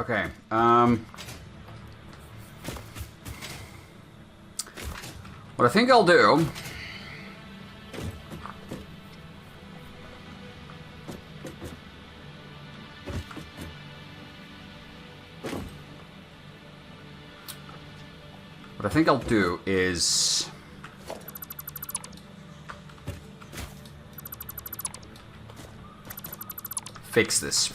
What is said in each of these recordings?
Okay. What I think I'll do... What I think I'll do is... fix this.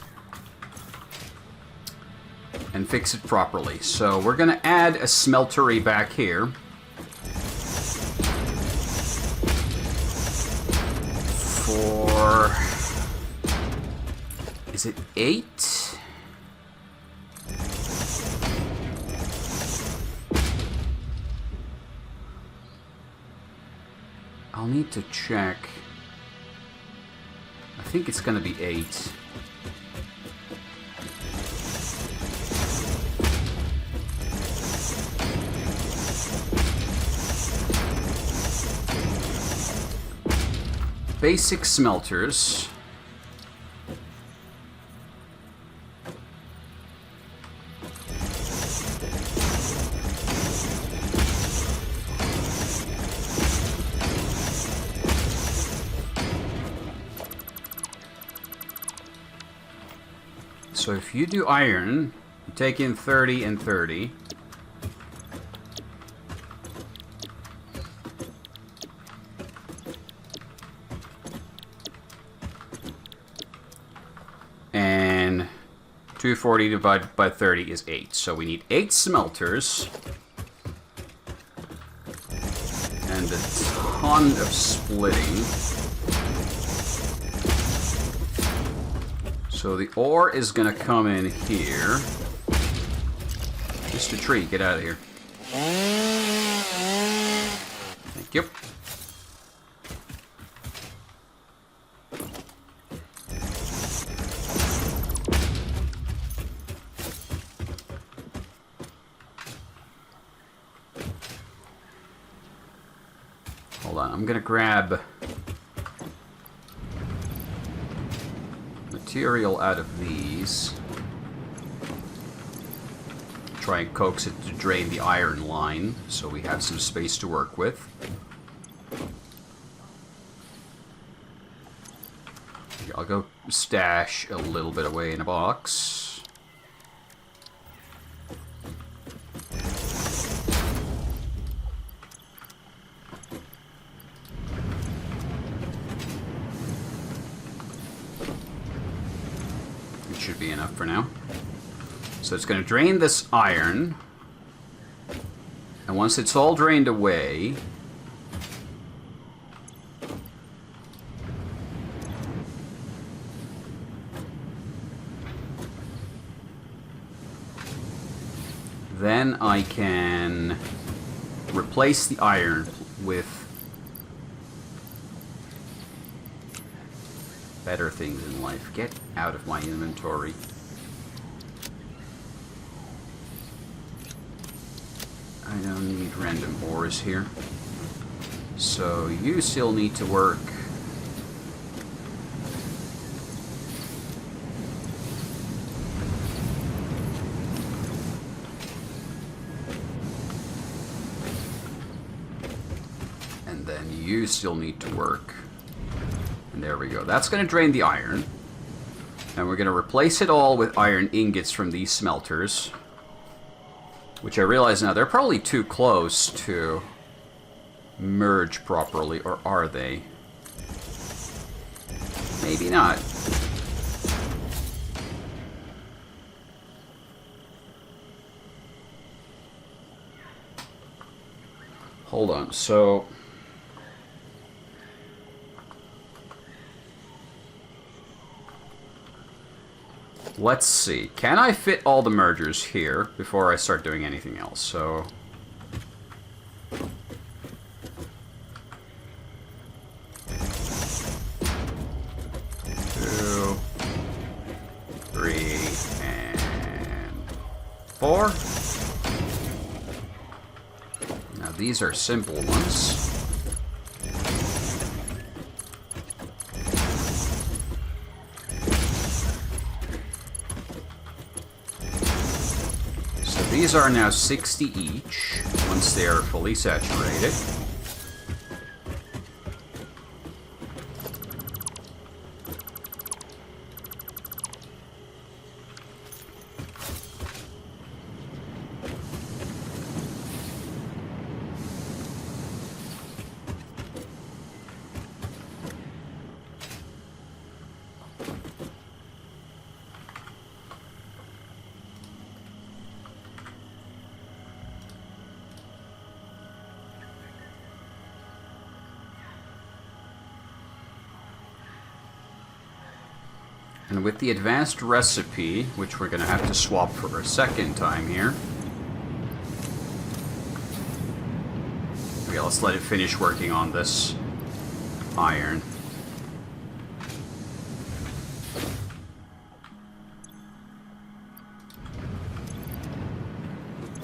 And fix it properly. So we're going to add a smeltery back here. For... is it 8? I'll need to check. I think it's going to be 8. Basic smelters. So if you do iron, you take in 30 and 30. And 240 divided by 30 is 8. So we need 8 smelters. And a ton of splitting. So the ore is going to come in here. Mr. Tree, get out of here. Thank you. Hold on, I'm going to grab material out of these. Try and coax it to drain the iron line so we have some space to work with. I'll go stash a little bit away in a box. Should be enough for now. So it's going to drain this iron. And once it's all drained away, then I can replace the iron with better things in life. Get out of my inventory. I don't need random ores here. So you still need to work. And then you still need to work. And there we go. That's going to drain the iron. And we're going to replace it all with iron ingots from these smelters. Which I realize now, they're probably too close to merge properly. Or are they? Maybe not. Hold on. So... let's see. Can I fit all the mergers here before I start doing anything else? So... 2, 3, and 4. Now these are simple ones. these are now 60 each, once they are fully saturated. And with the advanced recipe, which we're going to have to swap for a second time here. Okay, let's let it finish working on this iron.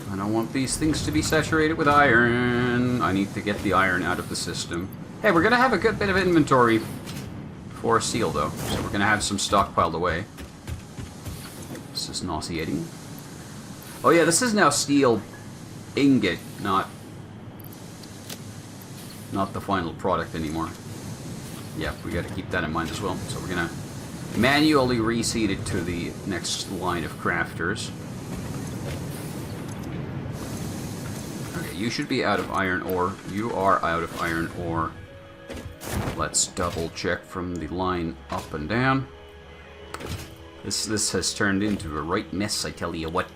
I don't want these things to be saturated with iron. I need to get the iron out of the system. Hey, we're going to have a good bit of inventory for steel, though, so we're going to have some stockpiled away. This is nauseating. Oh yeah, this is now steel ingot, not the final product anymore. Yeah, we got to keep that in mind as well. So we're going to manually reseed it to the next line of crafters. Okay, you should be out of iron ore. You are out of iron ore. Let's double check from the line up and down. This has turned into a right mess, I tell you what.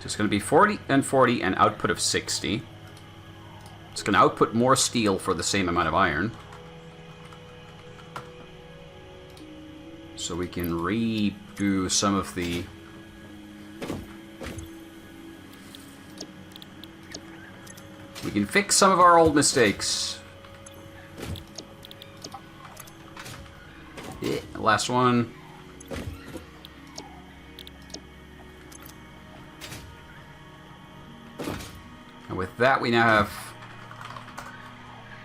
Just going to be 40 and 40 and output of 60. It's going to output more steel for the same amount of iron. So we can redo some of the... We can fix some of our old mistakes. Yeah, last one. And with that we now have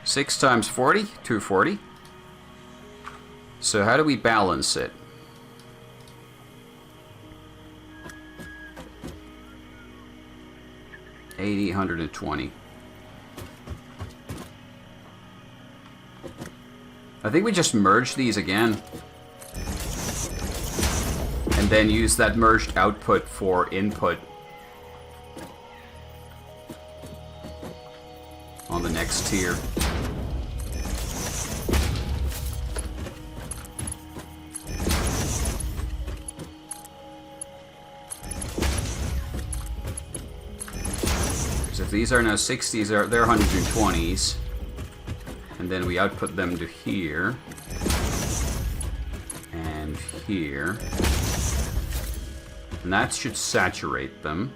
6 times 40, 240. So how do we balance it? $80, 120. I think we just merge these again. And then use that merged output for input on the next tier. If these are now 60s, they're 120s. And then we output them to here. And here. And that should saturate them.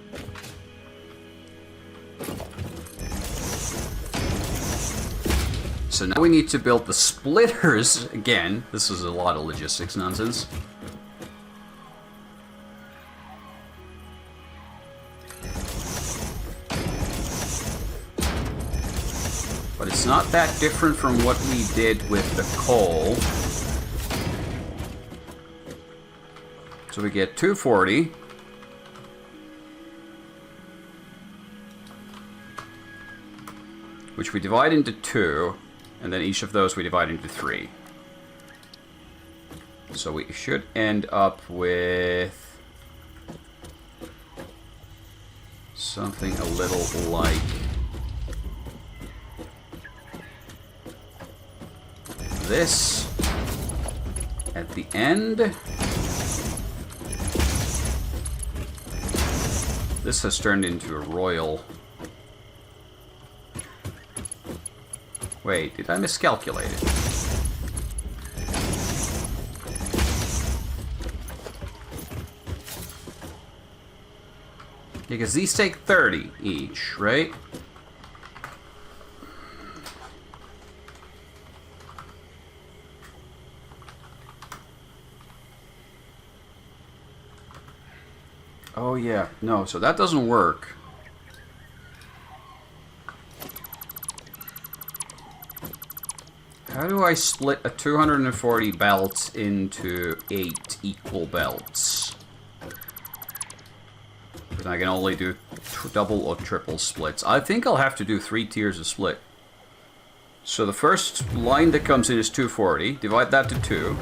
So now we need to build the splitters again. This is a lot of logistics nonsense. But it's not that different from what we did with the coal. So we get 240. Which we divide into 2, and then each of those we divide into 3. So we should end up with something a little like this at the end. This has turned into a royal. Wait, did I miscalculate it? Because these take 30 each, right? Oh yeah, no, so that doesn't work. How do I split a 240 belt into 8 equal belts? Because I can only do double or triple splits. I think I'll have to do 3 tiers of split. So the first line that comes in is 240. Divide that to 2.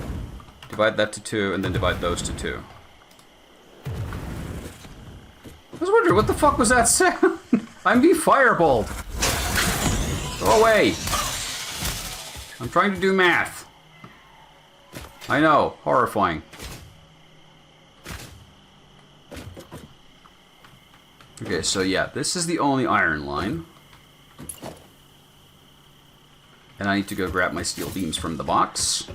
Divide that to 2, and then divide those to 2. I was wondering, what the fuck was that sound? I'm being fireballed. Go away. I'm trying to do math. I know, horrifying. Okay, so yeah, this is the only iron line. And I need to go grab my steel beams from the box.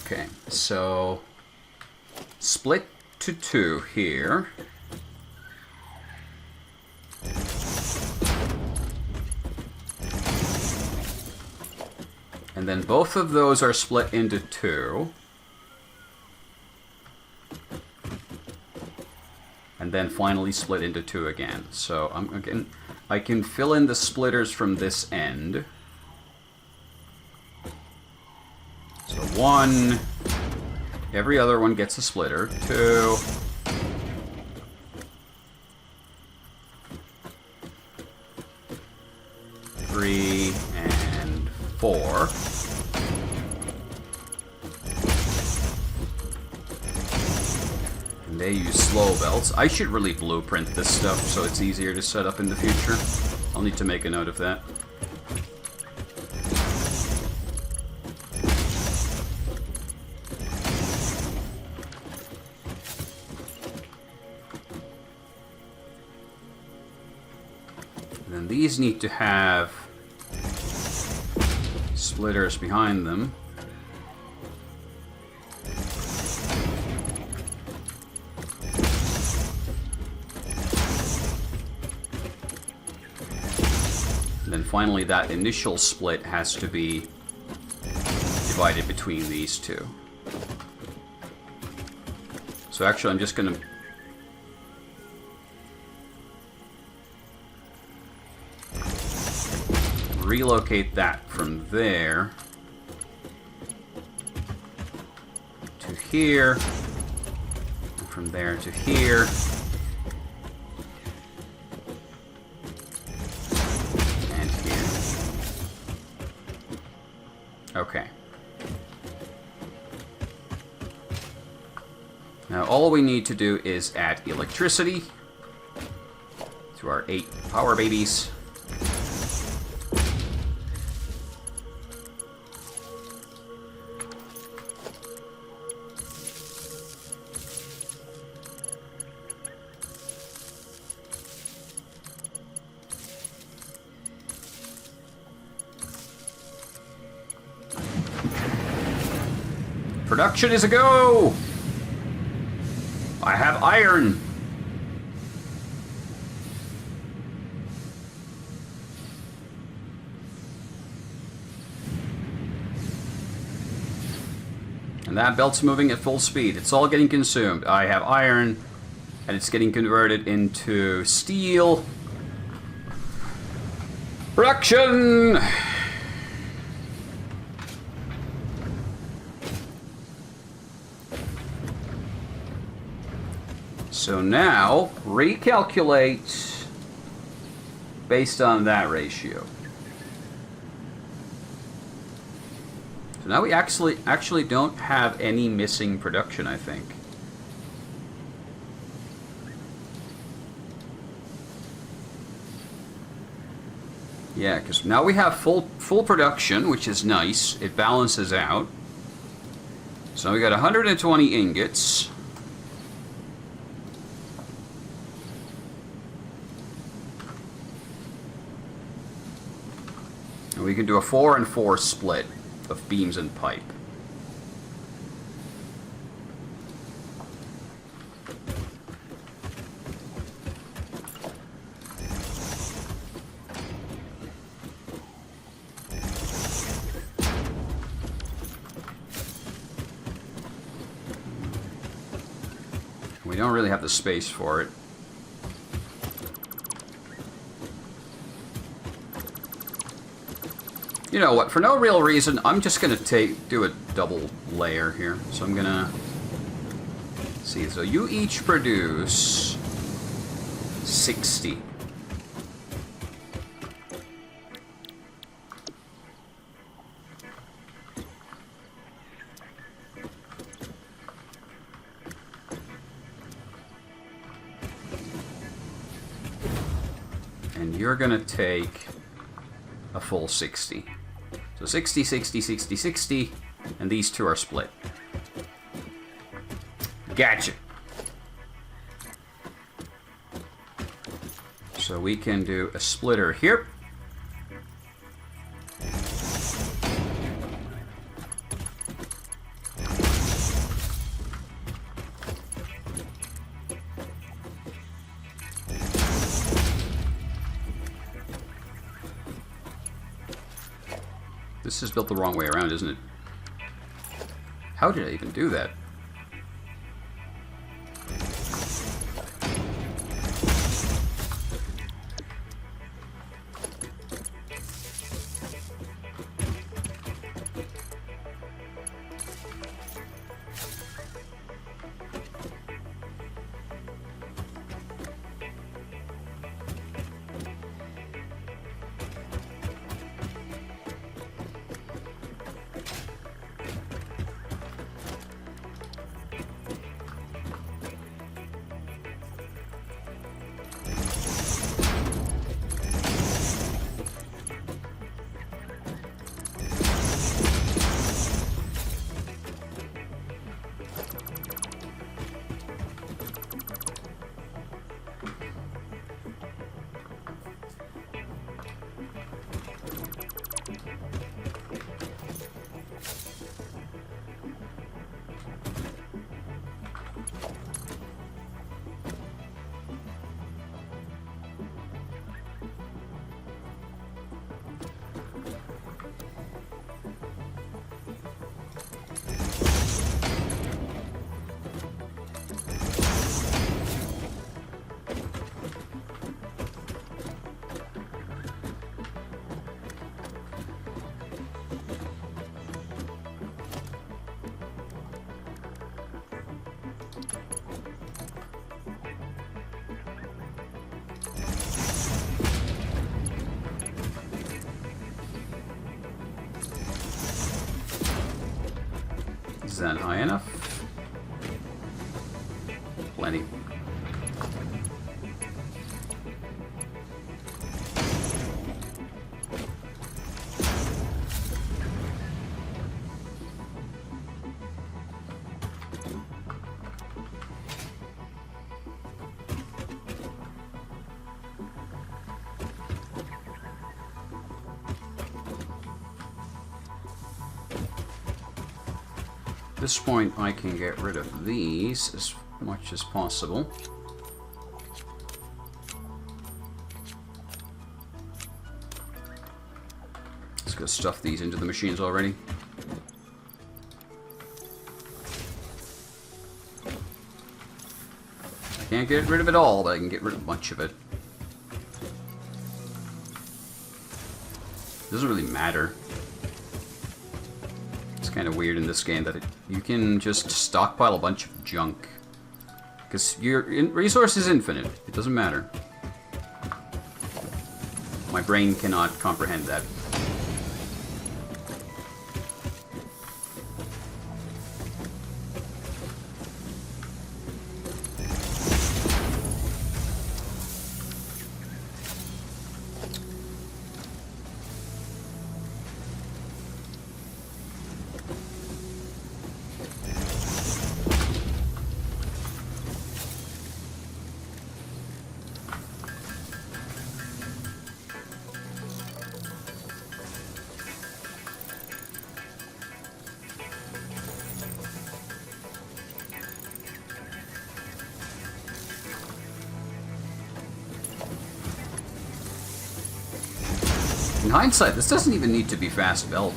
Okay, so split to 2 here. And then both of those are split into 2. And then finally split into 2 again. So I can fill in the splitters from this end. So 1, every other one gets a splitter. 2, 3, and 4. And they use slow belts. I should really blueprint this stuff so it's easier to set up in the future. I'll need to make a note of that. Then these need to have splitters behind them. And then finally that initial split has to be divided between these two. So actually I'm just going to relocate that from there to here, and from there to here, and here. Okay. Now all we need to do is add electricity to our 8 power babies. Production is a go! I have iron! And that belt's moving at full speed. It's all getting consumed. I have iron, and it's getting converted into steel. Production! So now, recalculate based on that ratio. So now we actually don't have any missing production, I think. Yeah, because now we have full production, which is nice. It balances out. So we got 120 ingots. And we can do a 4 and 4 split of beams and pipe. We don't really have the space for it. You know what, for no real reason, I'm just going to do a double layer here. So I'm going to... see, so you each produce 60. And you're going to take a full 60. So 60, 60, 60, 60, and these two are split. Gotcha. So we can do a splitter here. This is built the wrong way around, isn't it? How did I even do that? Is that high enough? Plenty. At this point, I can get rid of these as much as possible. Let's go stuff these into the machines already. I can't get rid of it all, but I can get rid of a bunch of it. Doesn't really matter. It's kind of weird in this game that you can just stockpile a bunch of junk. Because your resource is infinite. It doesn't matter. My brain cannot comprehend that. In hindsight, this doesn't even need to be fast built.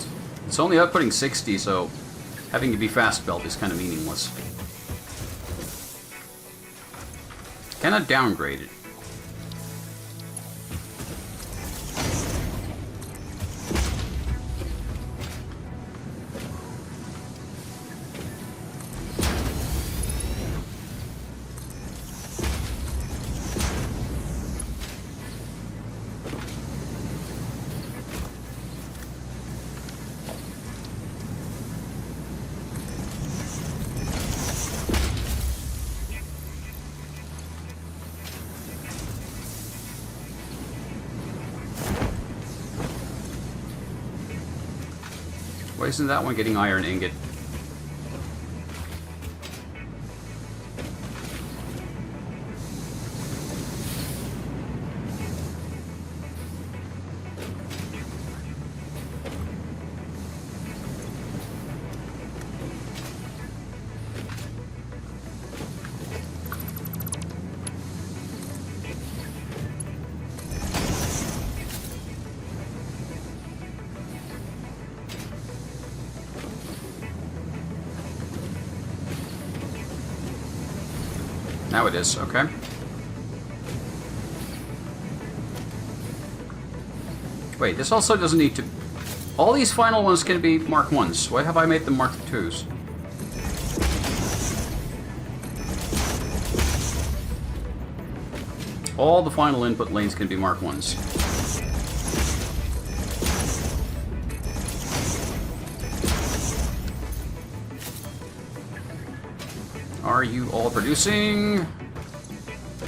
It's only outputting 60, so having to be fast built is kind of meaningless. Cannot downgrade it. Why isn't that one getting iron ingot? Now it is, okay. Wait, this also doesn't need to... All these final ones can be Mark 1s. Why have I made them Mark 2s? All the final input lanes can be Mark 1s. Are you all producing?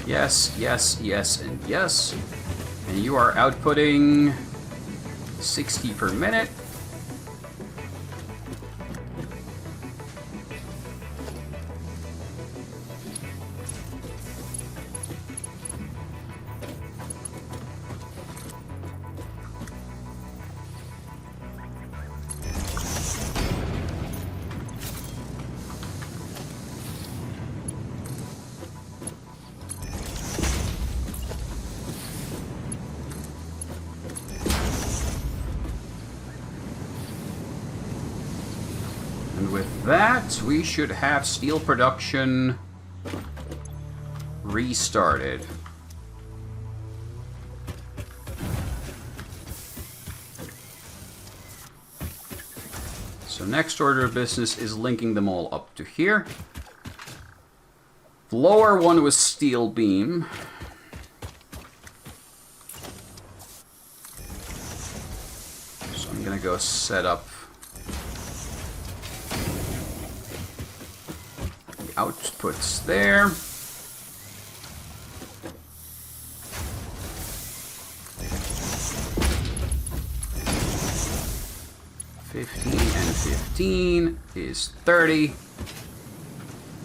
Yes, yes, yes, and yes. And you are outputting 60 per minute. And with that, we should have steel production restarted. So next order of business is linking them all up to here. The lower one was steel beam. So I'm gonna go set up outputs there. $15 and 15 is 30.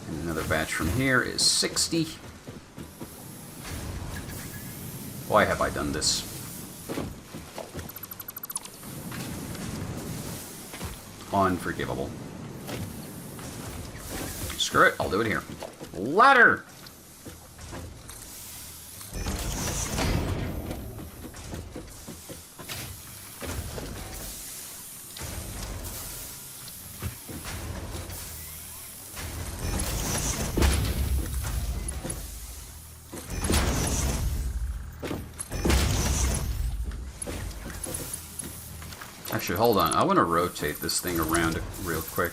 And another batch from here is 60. Why have I done this? Unforgivable. Screw it, I'll do it here. Ladder! Actually, hold on. I want to rotate this thing around real quick.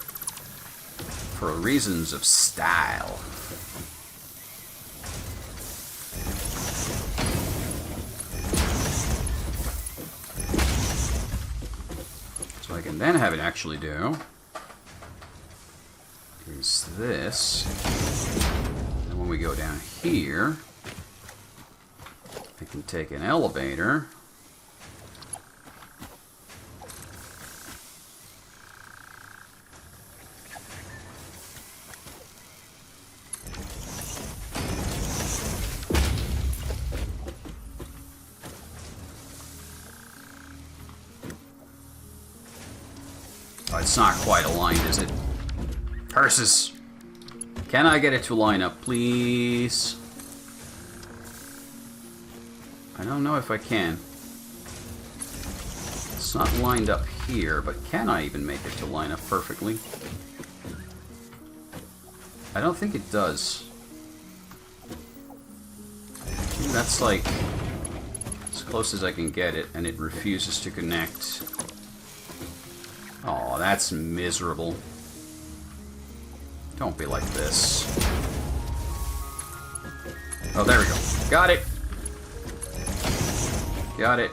For reasons of style. So I can then have it actually do is this. And when we go down here, I can take an elevator. It's not quite aligned, is it? Curses! Can I get it to line up, please? I don't know if I can. It's not lined up here, but can I even make it to line up perfectly? I don't think it does. I think that's like as close as I can get it, and it refuses to connect. Oh, that's miserable. Don't be like this. Oh, there we go. Got it. Got it.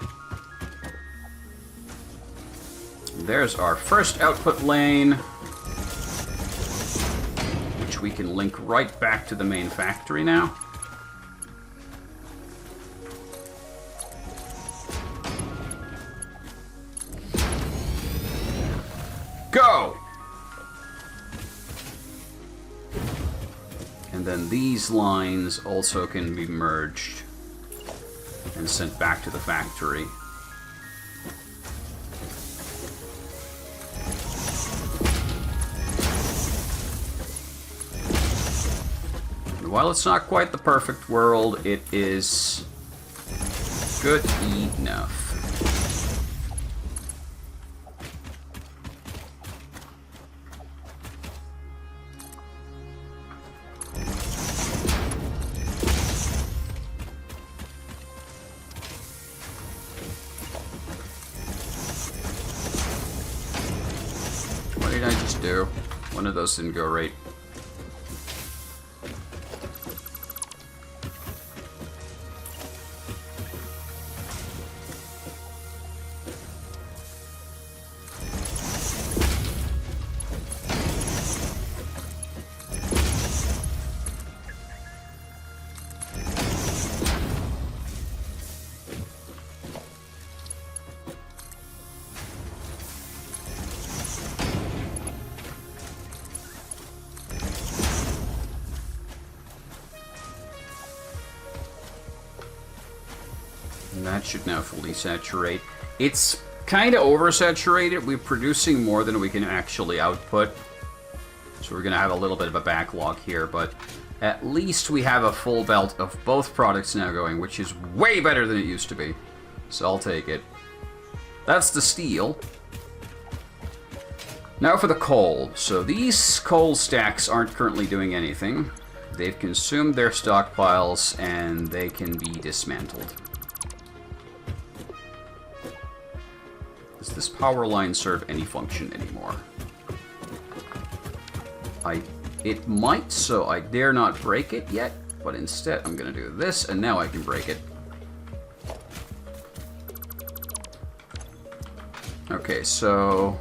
There's our first output lane, which we can link right back to the main factory now. Go! And then these lines also can be merged and sent back to the factory. And while it's not quite the perfect world, it is good enough. What did I just do? One of those didn't go right. And that should now fully saturate. It's kind of oversaturated. We're producing more than we can actually output. So we're going to have a little bit of a backlog here, but at least we have a full belt of both products now going, which is way better than it used to be. So I'll take it. That's the steel. Now for the coal. So these coal stacks aren't currently doing anything. They've consumed their stockpiles and they can be dismantled. Does this power line serve any function anymore? It might, so I dare not break it yet, but instead I'm gonna do this, and now I can break it. Okay, so...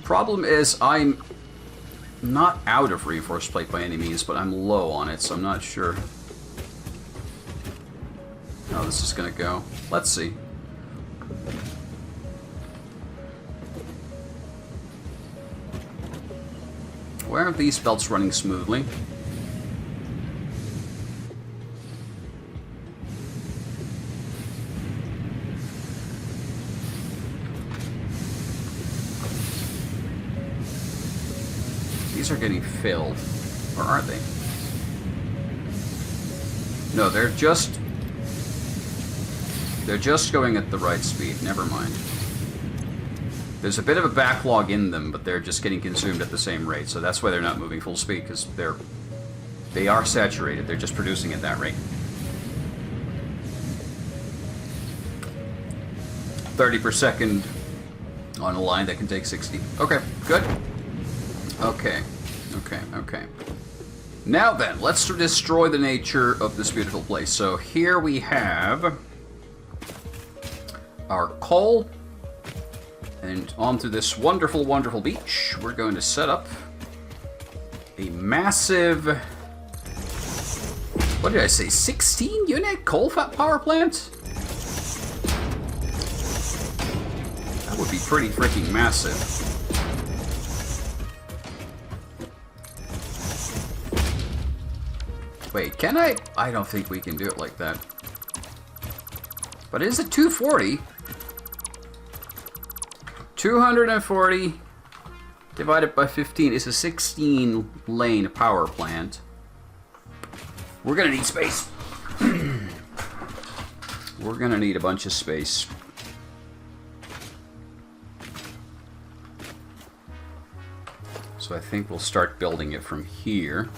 Problem is, I'm not out of reinforced plate by any means, but I'm low on it, so I'm not sure how this is gonna go. Let's see. Where are these belts running smoothly? These are getting filled. Or aren't they? No, they're just going at the right speed. Never mind. There's a bit of a backlog in them, but they're just getting consumed at the same rate. So that's why they're not moving full speed, because they are saturated. They're just producing at that rate. 30 per second on a line that can take 60. Okay, good. Okay. Now then, let's destroy the nature of this beautiful place. So here we have our coal, and onto this wonderful, wonderful beach, we're going to set up a massive, what did I say, 16 unit coal power plant? That would be pretty freaking massive. Wait, can I? I don't think we can do it like that. But is it 240? 240 divided by 15 is a 16 lane power plant. We're gonna need space. We're gonna need a bunch of space. So I think we'll start building it from here.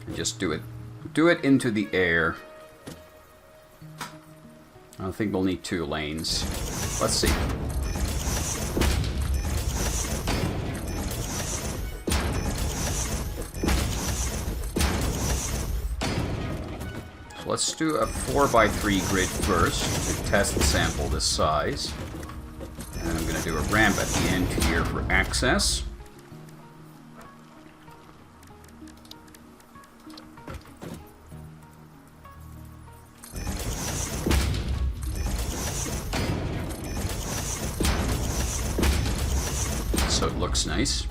And just do it into the air. I don't think we'll need 2 lanes. Let's see. So let's do a 4x3 grid first to test sample this size. And then I'm going to do a ramp at the end here for access. So it looks nice.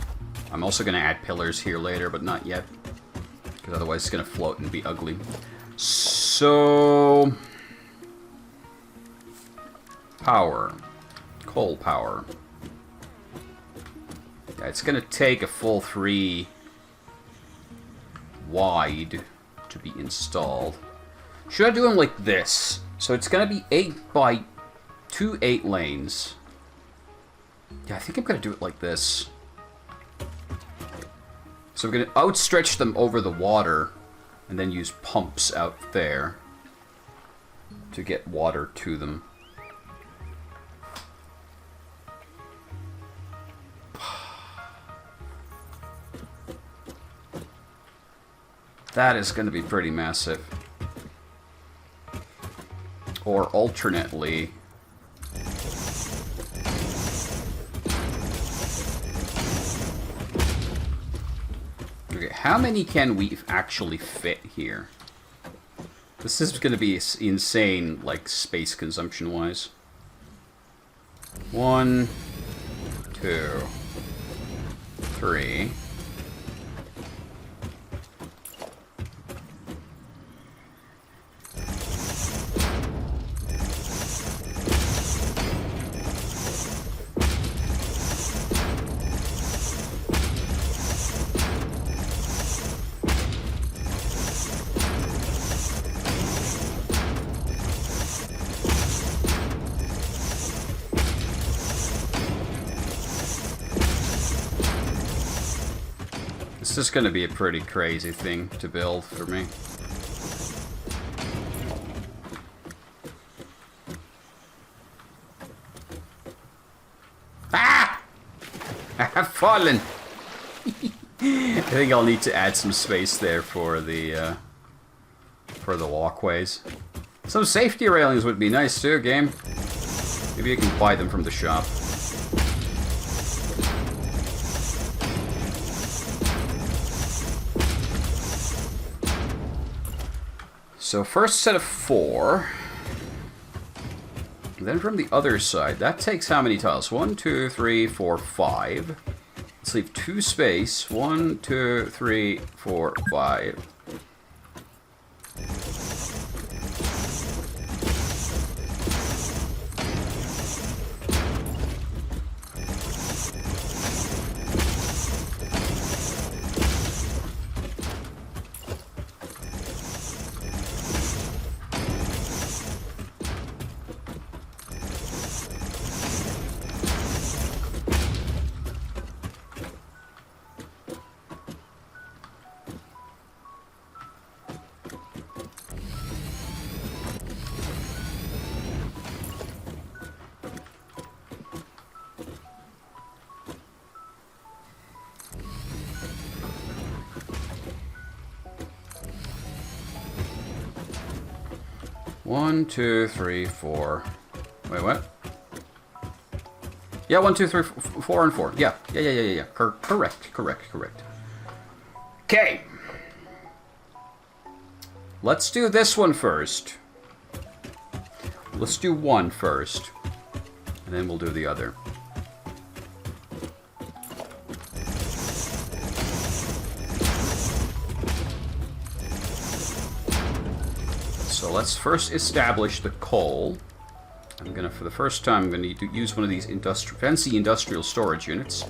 I'm also going to add pillars here later, but not yet. Because otherwise it's going to float and be ugly. So... power. Coal power. Yeah, it's going to take a full 3 wide to be installed. Should I do them like this? So it's going to be 8 by 2 8 lanes. Yeah, I think I'm going to do it like this. So we're going to outstretch them over the water and then use pumps out there to get water to them. That is going to be pretty massive. Or alternately... okay, how many can we actually fit here? This is going to be insane, like, space consumption-wise. 1, 2, 3... This is going to be a pretty crazy thing to build for me. Ah! I have fallen! I think I'll need to add some space there for the walkways. Some safety railings would be nice too, game. Maybe you can buy them from the shop. So first set of 4. And then from the other side, that takes how many tiles? 1, 2, 3, 4, 5. Let's leave 2 space. 1, 2, 3, 4, 5. One, 2, 3, 4. Wait, what? Yeah, 1, 2, 3, 4, and 4. Yeah. Correct. Okay. Let's do this one first. Let's do 1 first. And then we'll do the other. So let's first establish the coal. I'm gonna, for the first time, I'm gonna need to use one of these fancy industrial storage units.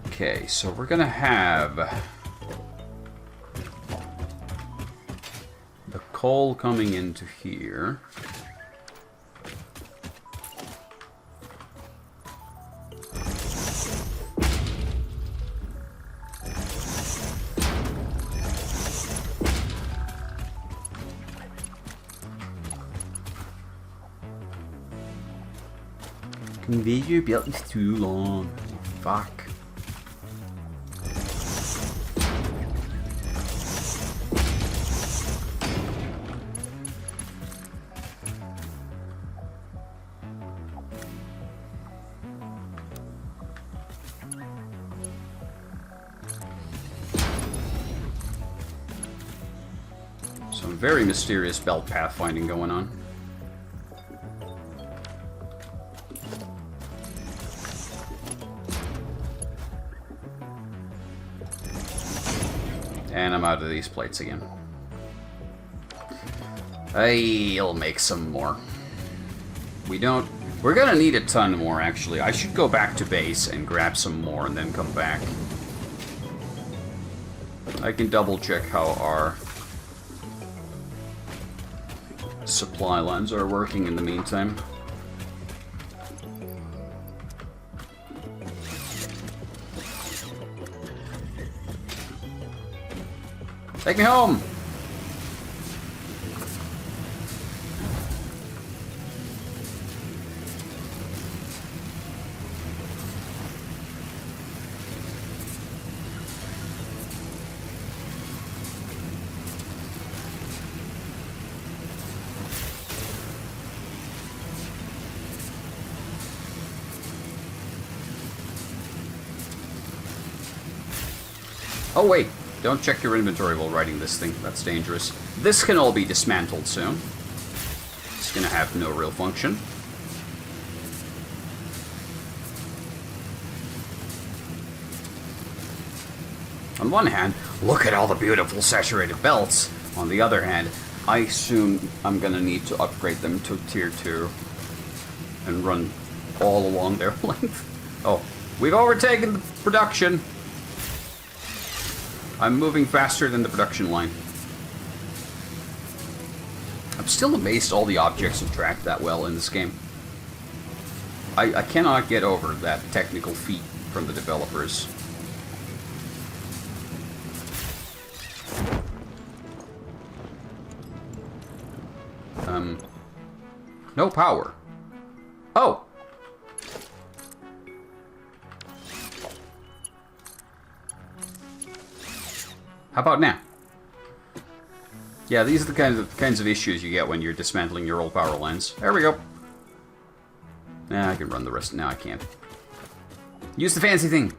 Okay, so we're gonna have the coal coming into here. Conveyor belt is too long. Fuck. Some very mysterious belt pathfinding going on. And I'm out of these plates again. I'll make some more. We're gonna need a ton more, actually. I should go back to base and grab some more and then come back. I can double check how our supply lines are working in the meantime. Take me home! Oh wait, don't check your inventory while riding this thing. That's dangerous. This can all be dismantled soon. It's gonna have no real function. On one hand, look at all the beautiful saturated belts. On the other hand, I assume I'm gonna need to upgrade them to tier 2 and run all along their length. Oh, we've overtaken the production. I'm moving faster than the production line. I'm still amazed all the objects are tracked that well in this game. I cannot get over that technical feat from the developers. No power. Oh! How about now? Yeah, these are the kinds of issues you get when you're dismantling your old power lines. There we go. Nah, I can run the rest. Now I can't. Use the fancy thing.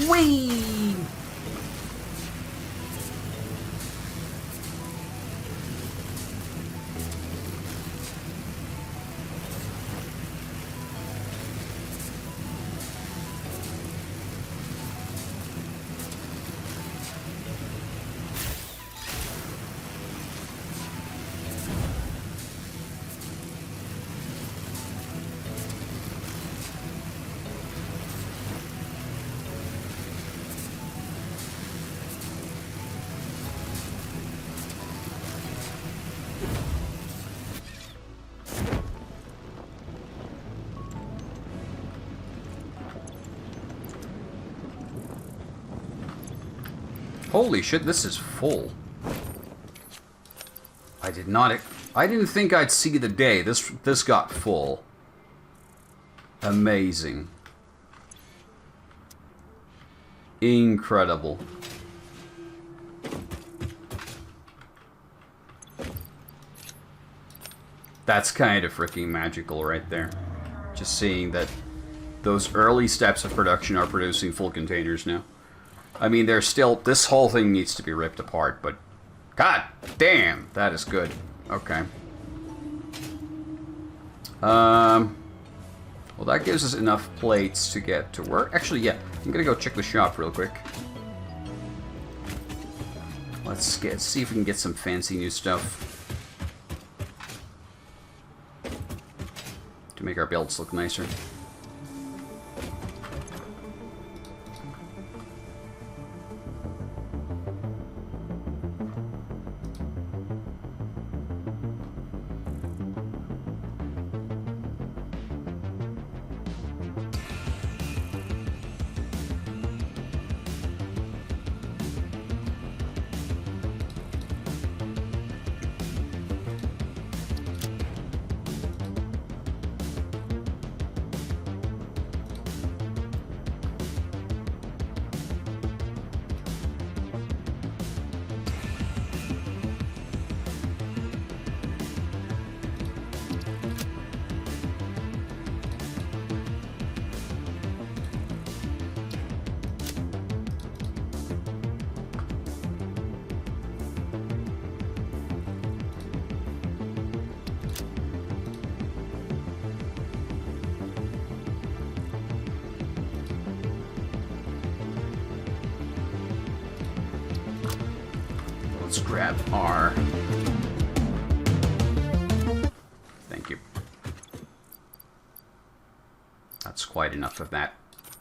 Whee! Holy shit, this is full. I didn't think I'd see the day. This got full. Amazing. Incredible. That's kind of freaking magical right there. Just seeing that those early steps of production are producing full containers now. I mean, there's still... This whole thing needs to be ripped apart, but... God damn, that is good. Okay. Well, that gives us enough plates to get to work. Actually, yeah. I'm gonna go check the shop real quick. Let's see if we can get some fancy new stuff. To make our builds look nicer. Let's grab our... Thank you. That's quite enough of that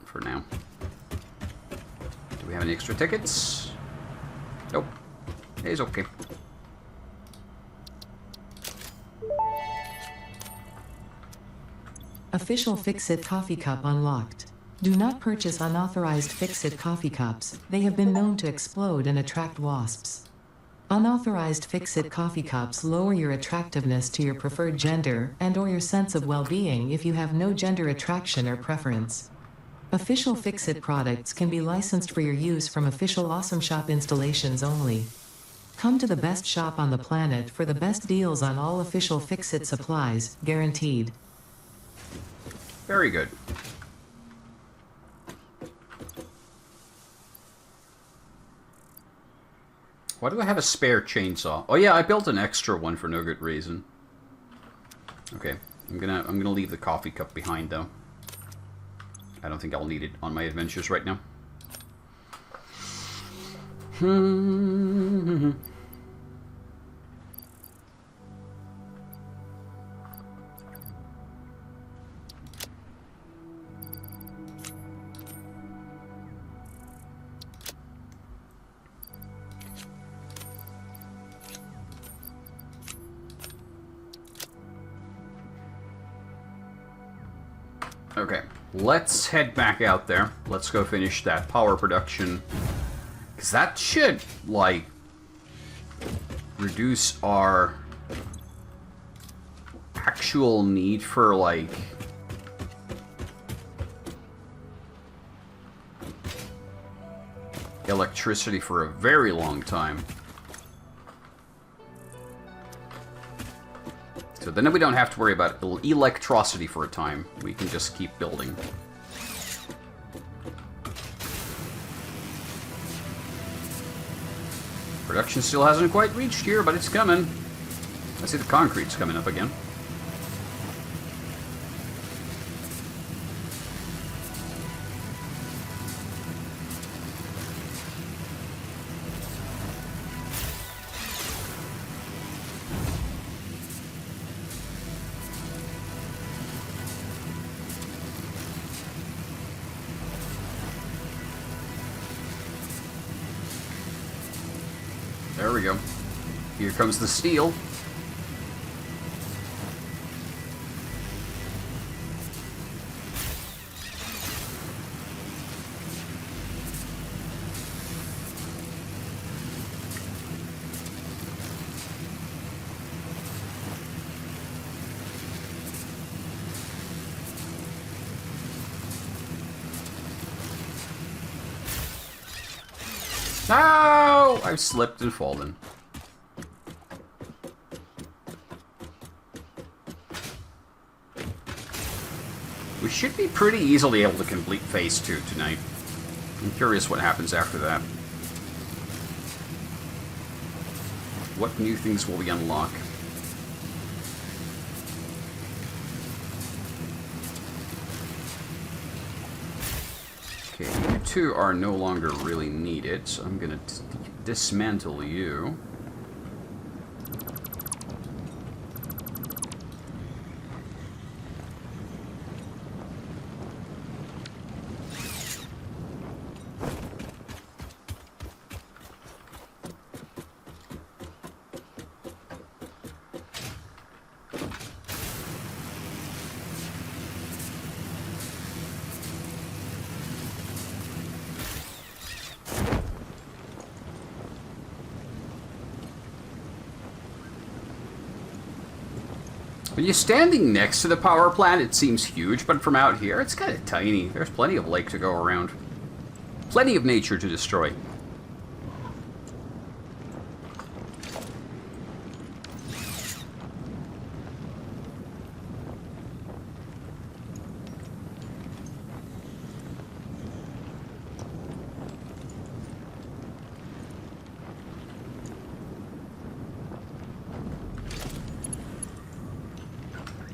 for now. Do we have any extra tickets? Nope. It's okay. Official Fix-It coffee cup unlocked. Do not purchase unauthorized Fix-It coffee cups. They have been known to explode and attract wasps. Unauthorized Fix-It coffee cups lower your attractiveness to your preferred gender and/or your sense of well-being if you have no gender attraction or preference. Official Fix-It products can be licensed for your use from official Awesome Shop installations only. Come to the best shop on the planet for the best deals on all official Fix-It supplies, guaranteed. Very good. Why do I have a spare chainsaw? Oh yeah, I built an extra one for no good reason. Okay, I'm gonna leave the coffee cup behind though. I don't think I'll need it on my adventures right now. Okay, let's head back out there. Let's go finish that power production. Because that should, like, reduce our actual need for, like, electricity for a very long time. So then we don't have to worry about electricity for a time. We can just keep building. Production still hasn't quite reached here, but it's coming. I see the concrete's coming up again. There we go. Here comes the steel. No! I've slipped and fallen. We should be pretty easily able to complete Phase 2 tonight. I'm curious what happens after that. What new things will we unlock? Okay, you two are no longer really needed, so I'm gonna dismantle you. When you're standing next to the power plant, it seems huge, but from out here, it's kind of tiny. There's plenty of lake to go around. Plenty of nature to destroy.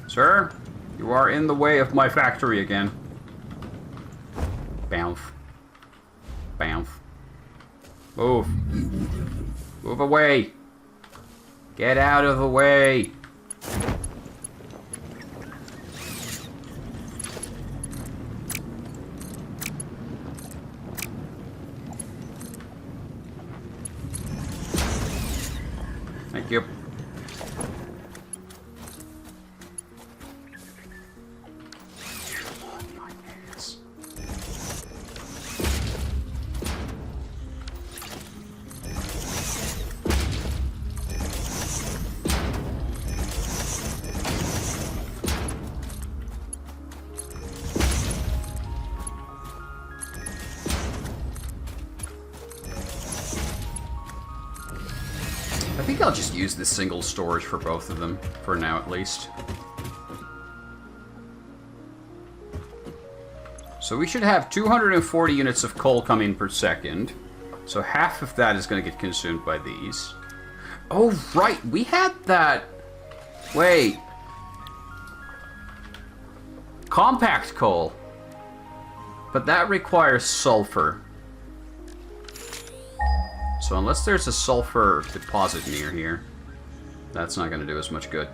Sir, you are in the way of my factory again. Bounce. Bounce. Move. Move away. Get out of the way. Thank you. I think I'll just use this single storage for both of them, for now at least. So we should have 240 units of coal coming per second. So half of that is going to get consumed by these. Oh, right, we had that... Wait. Compact coal. But that requires sulfur. So unless there's a sulfur deposit near here, that's not going to do as much good.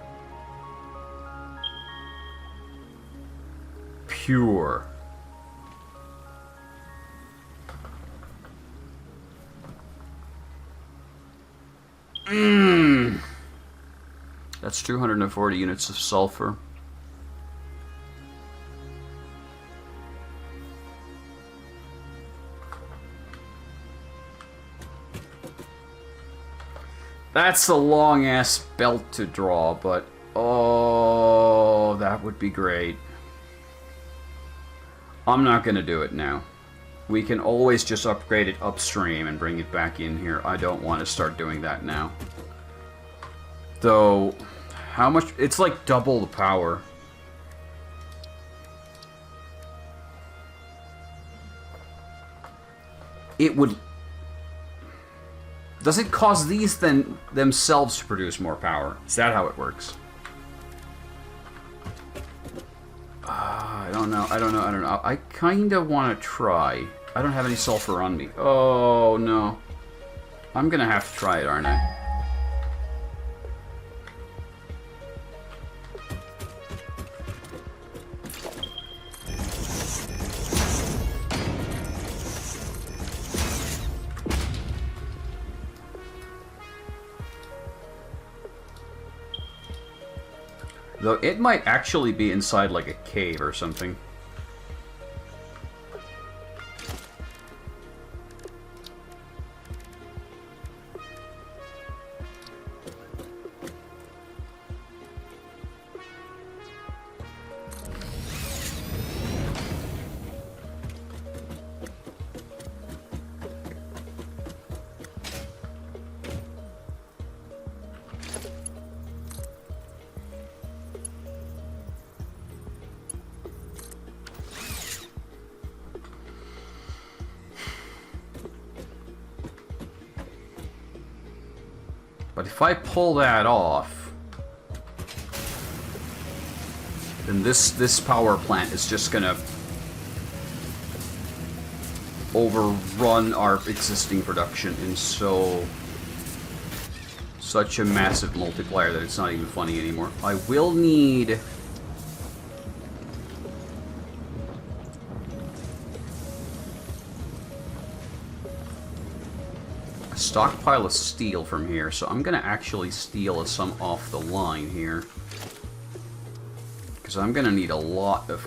Pure. That's 240 units of sulfur. That's a long-ass belt to draw, but... Oh, that would be great. I'm not going to do it now. We can always just upgrade it upstream and bring it back in here. I don't want to start doing that now. Though, how much... It's like double the power. It would... Does it cause these then themselves to produce more power? Is that how it works? I don't know. I don't know. I kind of want to try. I don't have any sulfur on me. Oh, no. I'm going to have to try it, aren't I? Though it might actually be inside like a cave or something. But if I pull that off, then this power plant is just gonna overrun our existing production in such a massive multiplier that it's not even funny anymore. I will need a stockpile of steel from here, so I'm gonna actually steal some off the line here. So I'm going to need a lot of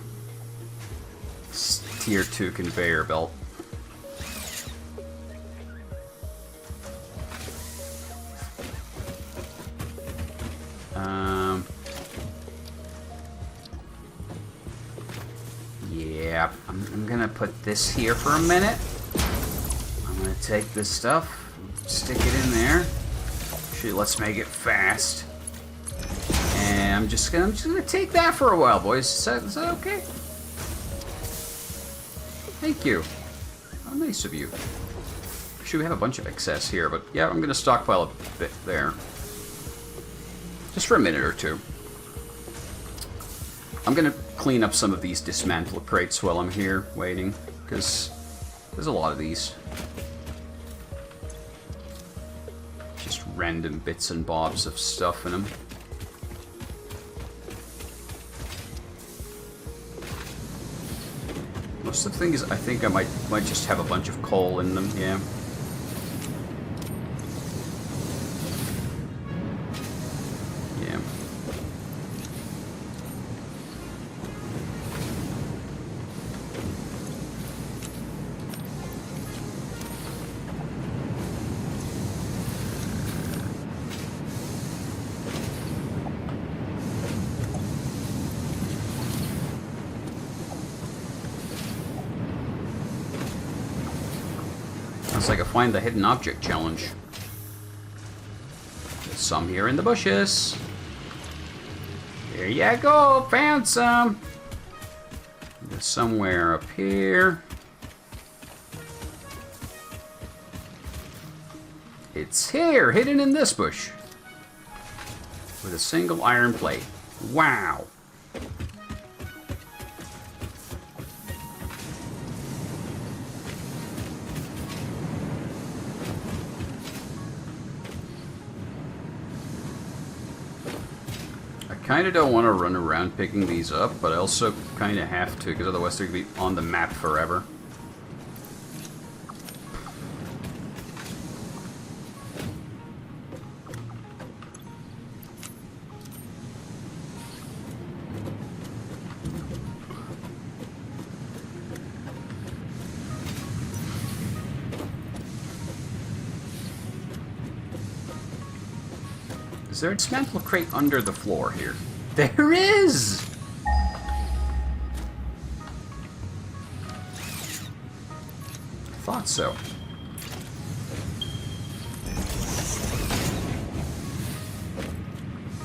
tier 2 conveyor belt. Yeah, I'm going to put this here for a minute. I'm going to take this stuff, stick it in there. Actually, let's make it fast. And I'm just gonna take that for a while, boys. Is that okay? Thank you. How nice of you. Actually, we have a bunch of excess here, but yeah, I'm gonna stockpile a bit there. Just for a minute or two. I'm gonna clean up some of these dismantle crates while I'm here waiting, because there's a lot of these. Just random bits and bobs of stuff in them. Most of the thing is, I think I might just have a bunch of coal in them, yeah. Yeah. It's like a find the hidden object challenge. There's some here in the bushes. Here you go, found some. There's somewhere up here. It's here, hidden in this bush. With a single iron plate. Wow. Kind of don't want to run around picking these up, but I also kind of have to, because otherwise they're going to be on the map forever. Is there a dismantle crate under the floor here? There is! Thought so.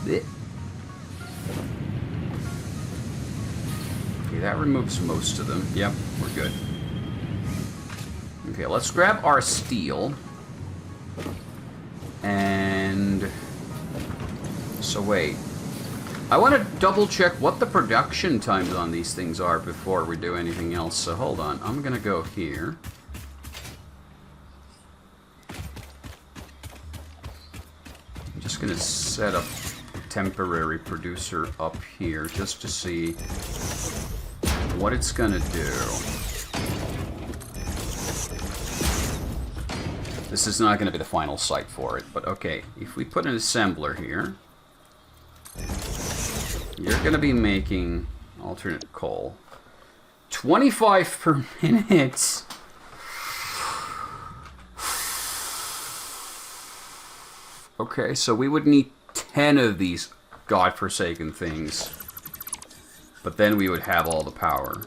Blech. Okay, that removes most of them. Yep, we're good. Okay, let's grab our steel. And... so wait. I want to double check what the production times on these things are before we do anything else. So hold on. I'm going to go here. I'm just going to set up a temporary producer up here just to see what it's going to do. This is not going to be the final site for it, but okay. If we put an assembler here, you're going to be making alternate coal. 25 per minute. Okay, so we would need 10 of these godforsaken things. But then we would have all the power.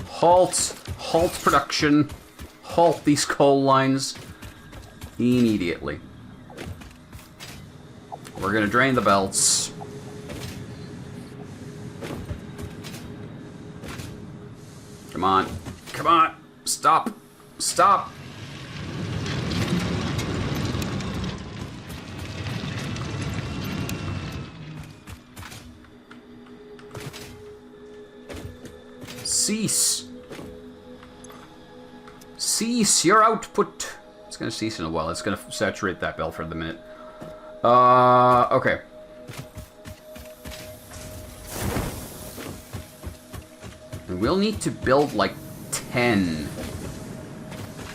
Halt! Halt production! Halt these coal lines immediately. We're gonna drain the belts. Come on. Come on. Stop. Stop. Cease. Cease your output. It's gonna cease in a while. It's gonna saturate that bell for the minute. Okay. And we'll need to build like 10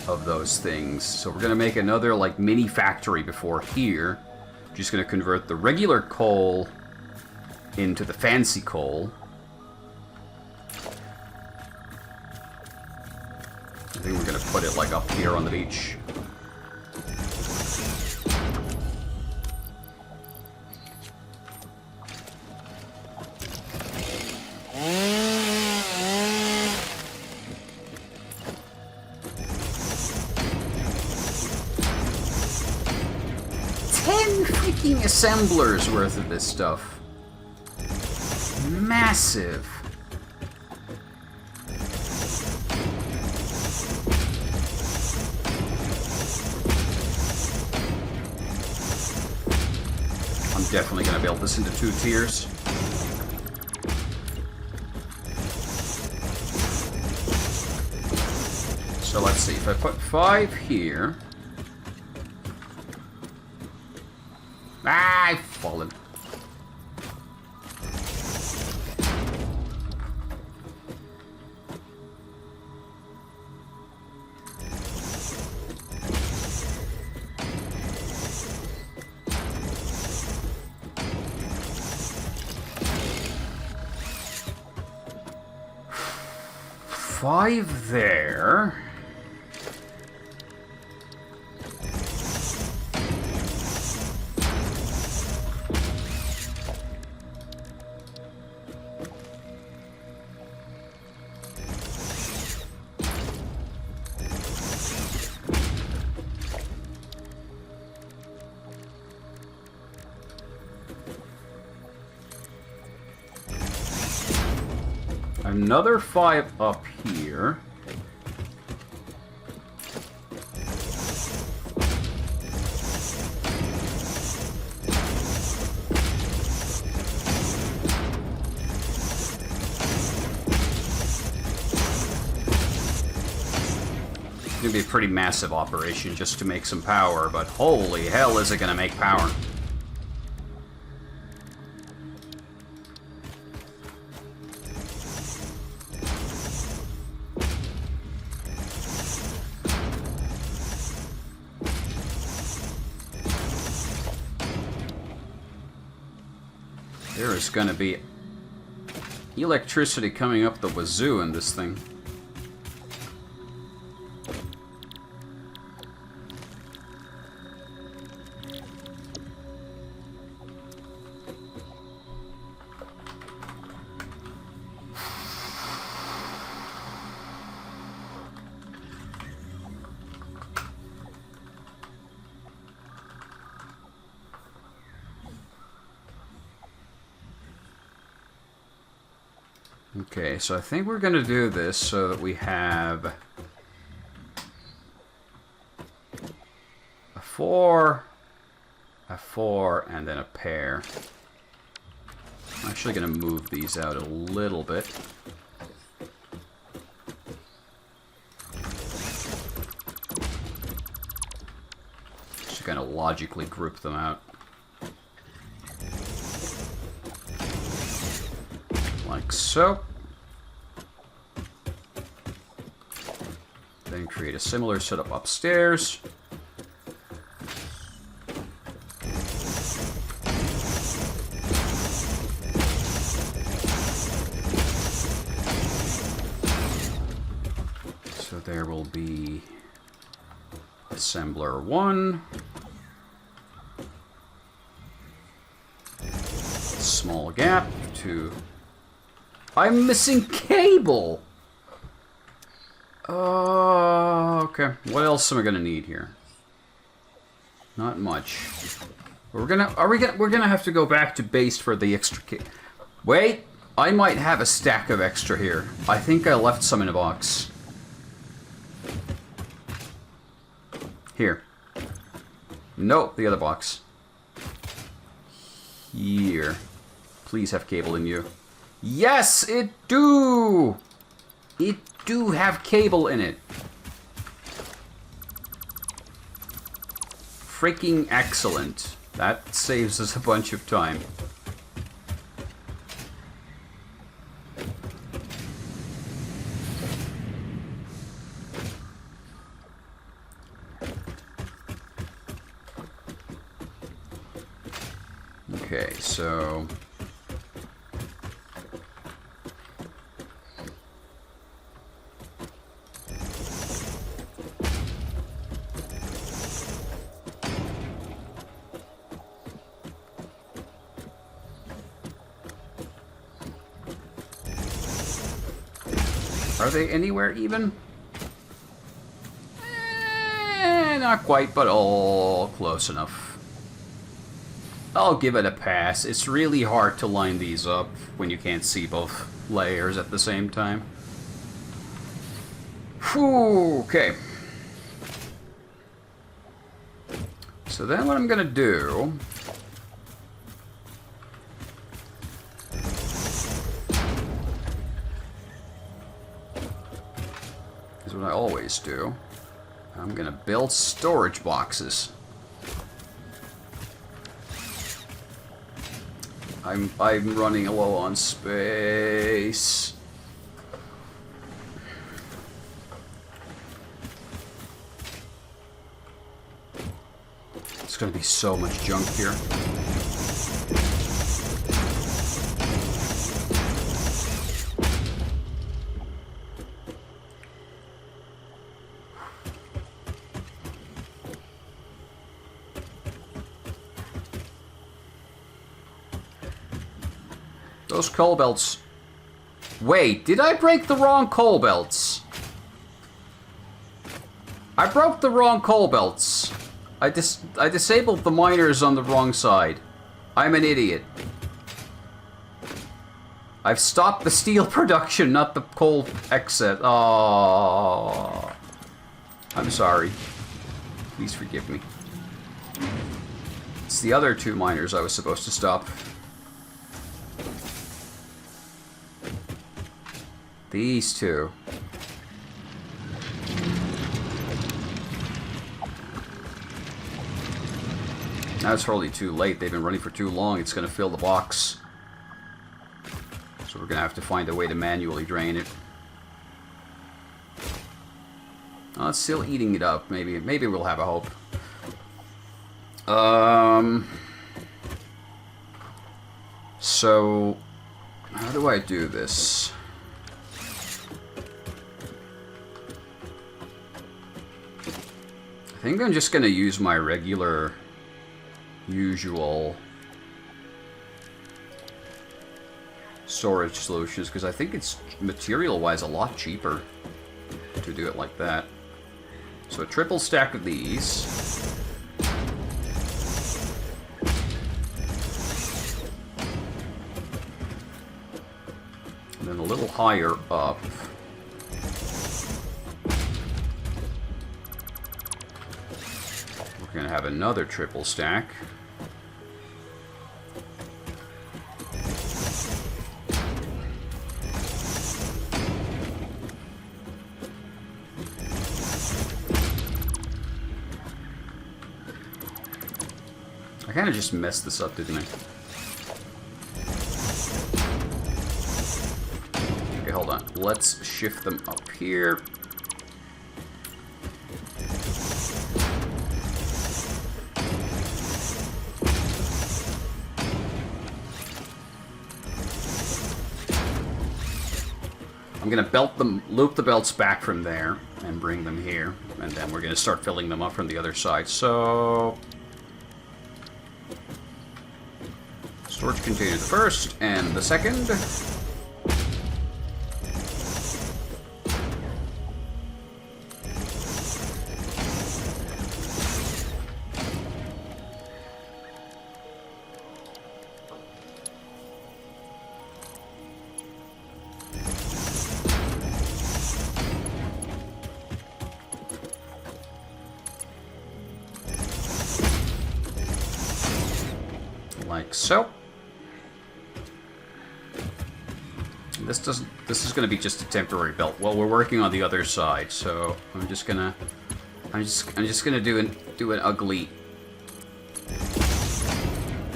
of those things. So we're gonna make another like mini factory before here. Just gonna convert the regular coal into the fancy coal. I think we're gonna put it like up here on the beach. Freaking assemblers worth of this stuff. Massive. I'm definitely gonna build this into 2 tiers. So let's see, if I put 5 here. Ah, I've fallen. Five there. Another 5 up here. It's gonna be a pretty massive operation just to make some power, but holy hell is it gonna make power. There is going to be electricity coming up the wazoo in this thing. Okay, so I think we're going to do this so that we have a 4, and then a pair. I'm actually going to move these out a little bit. Just kind of logically group them out. Like so. Then create a similar setup upstairs. So there will be assembler 1. Small gap to... I'm missing cable! Okay. What else am I gonna need here? Not much. We're gonna have to go back to base for the extra cable. Wait! I might have a stack of extra here. I think I left some in a box. Here. Nope, the other box. Here. Please have cable in you. Yes, it do! It do have cable in it. Freaking excellent. That saves us a bunch of time. Okay, so... Are they anywhere even? Not quite, but all close enough. I'll give it a pass. It's really hard to line these up when you can't see both layers at the same time. Whew, okay. So then what I'm gonna do... is what I always do. I'm gonna build storage boxes. I'm running low on space. It's gonna be so much junk here. Those coal belts. Wait, did I break the wrong coal belts? I broke the wrong coal belts. I disabled the miners on the wrong side. I'm an idiot. I've stopped the steel production, not the coal exit. Oh, I'm sorry. Please forgive me. It's the other two miners I was supposed to stop. These two. Now it's probably too late. They've been running for too long. It's going to fill the box. So we're going to have to find a way to manually drain it. Oh, it's still eating it up. Maybe we'll have a hope. So, how do I do this? I think I'm just going to use my regular, usual storage solutions, because I think it's material-wise a lot cheaper to do it like that. So a triple stack of these. And then a little higher up. We're going to have another triple stack. I kind of just messed this up, didn't I? Okay, hold on. Let's shift them up here. I'm gonna belt them, loop the belts back from there, and bring them here, and then we're gonna start filling them up from the other side. So, storage container the first, and the second. like so. This is going to be just a temporary belt. Well, we're working on the other side, so I'm just gonna do an ugly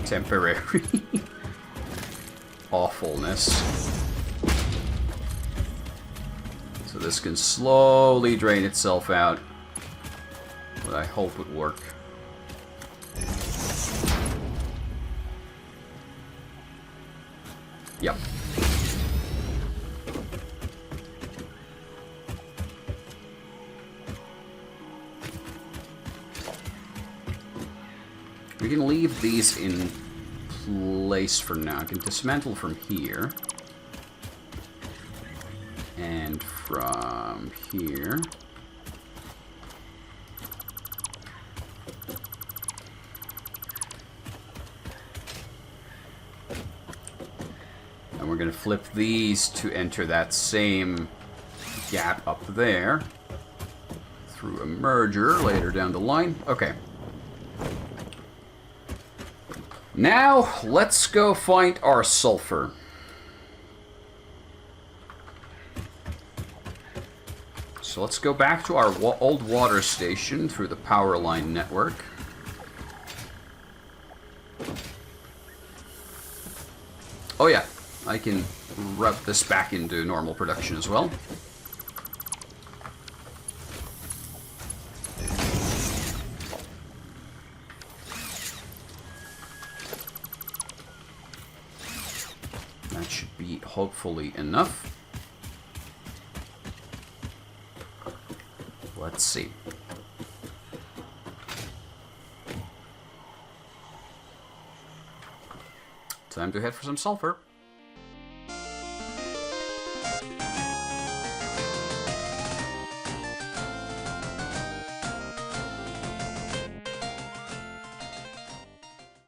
temporary awfulness. So this can slowly drain itself out. What I hope would work. Yep. We can leave these in place for now. I can dismantle from here. And from here. And we're going to flip these to enter that same gap up there. Through a merger later down the line. Okay. Now, let's go find our sulfur. So let's go back to our old water station through the power line network. Oh yeah, I can rub this back into normal production as well. That should be hopefully enough. Let's see. Time to head for some sulfur.